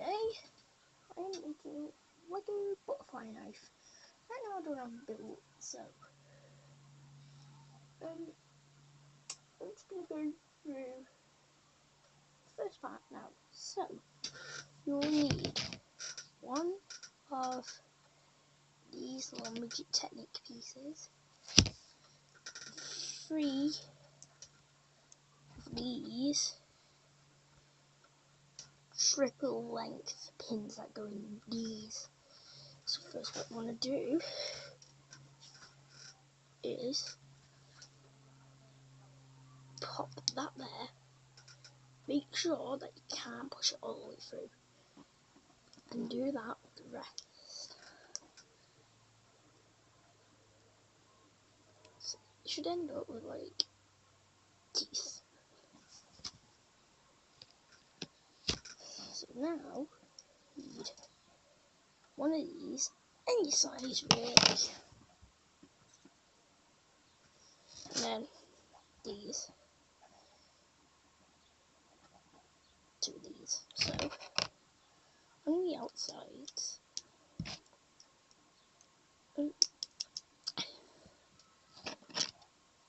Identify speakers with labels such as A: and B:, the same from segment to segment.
A: today I'm making Lego butterfly knife. Right now I don't have a build, so I'm just going to go through the first part now. So you'll need one of these little Magic Technique pieces, 3 of these triple length pins that go in these. So first what you want to do is pop that there. Make sure that you can't push it all the way through. And do that with the rest. So you should end up with like teeth. So now you need one of these, any size really. And then these. 2 of these. So on the outsides,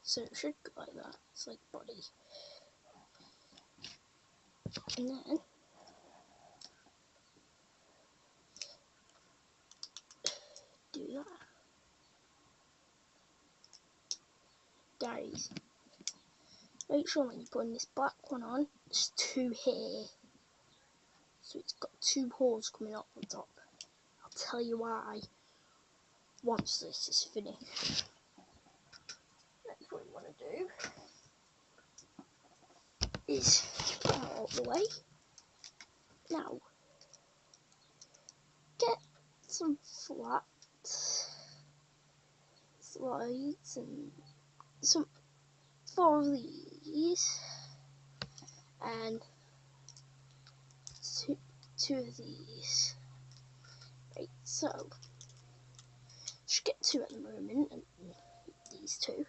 A: so it should go like that. It's like body. And then do that. Guys, make sure when you're putting this black one on, there's 2 here. So it's got 2 holes coming up the top. I'll tell you why once this is finished. Next what you want to do is put that out of the way. Now, get some flat slides and some 4 of these and 2 of these. Right, so just get 2 at the moment, and these 2.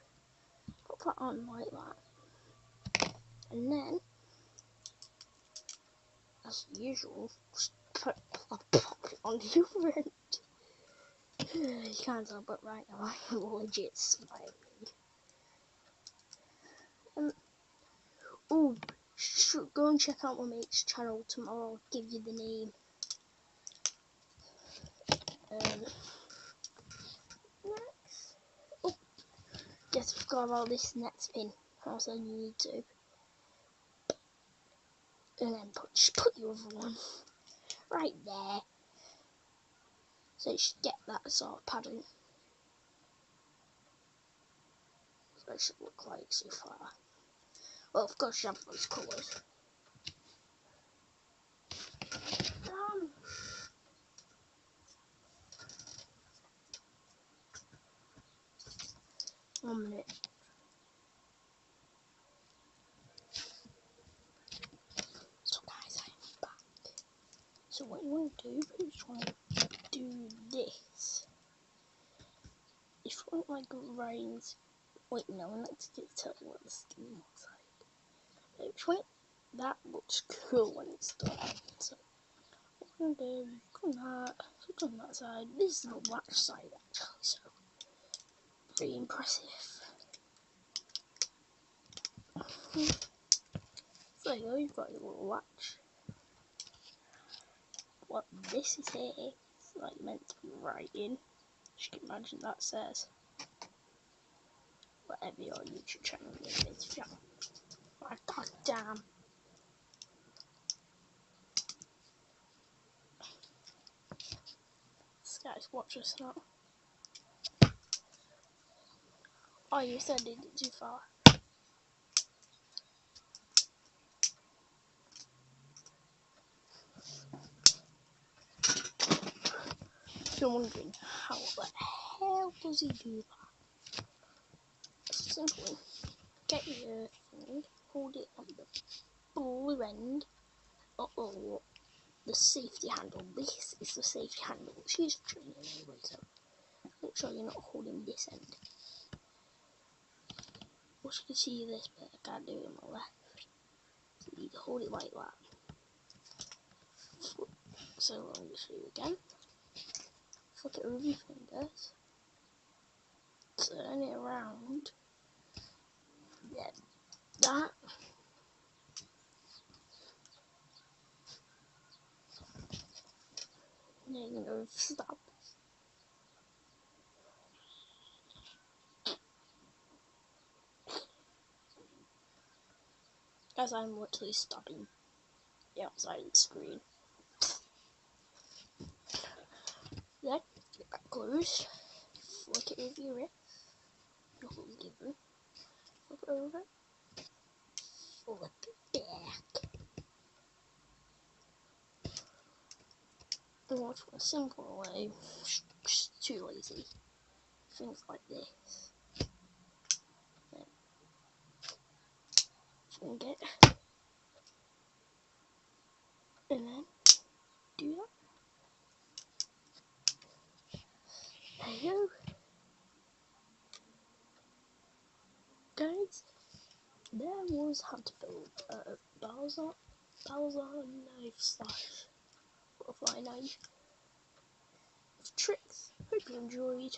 A: Put that on like that, and then, as usual, just pop it on the other end. You can't tell, but right now I'm legit smiling. Oh, go and check out my mate's channel tomorrow. I'll give you the name. Next, oh, just forgot about this next pin. Also, on YouTube, and then just put the other one right there. So you should get that sort of pattern. So it should look like so far. Well, of course you have those colours. 1 minute. So guys, I'm back. So what you want to do is you want to do this. If you want like rains, wait no, let's just tell you what the skin looks like. If you want, that looks cool when it's done. So what I'm going to do, come that, switch on that side. This is the latch side actually, so pretty impressive. So there you go, you've got your little latch. What this is here, it's like meant to be writing. As you can imagine that says whatever your YouTube channel name is. Yeah. Oh, god damn. This guy's watch us now. Oh, you said it too far. If you're wondering how the hell does he do that? Simply get your thing, hold it on the blue end. The safety handle. This is the safety handle. She's training anyway, so make sure you're not holding this end. Wish you could see this, but I can't do it on my left. So you need to hold it like that. So let me show you again. Flick it with your fingers. Turn it around. Yeah, that. And then you're going to stop. As I'm literally stopping the outside of the screen. Then get that closed. Flick it with your wrist. Your whole given. Flip it over. Flip it back. And watch a simple way. Just too lazy. Things like this. Then fling it. And then do that. There you go. Guys, there was how to build a Bowser knife slash butterfly knife with tricks. Hope you enjoyed.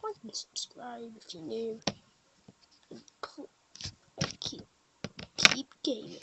A: Like and subscribe if you're new. And keep gaming.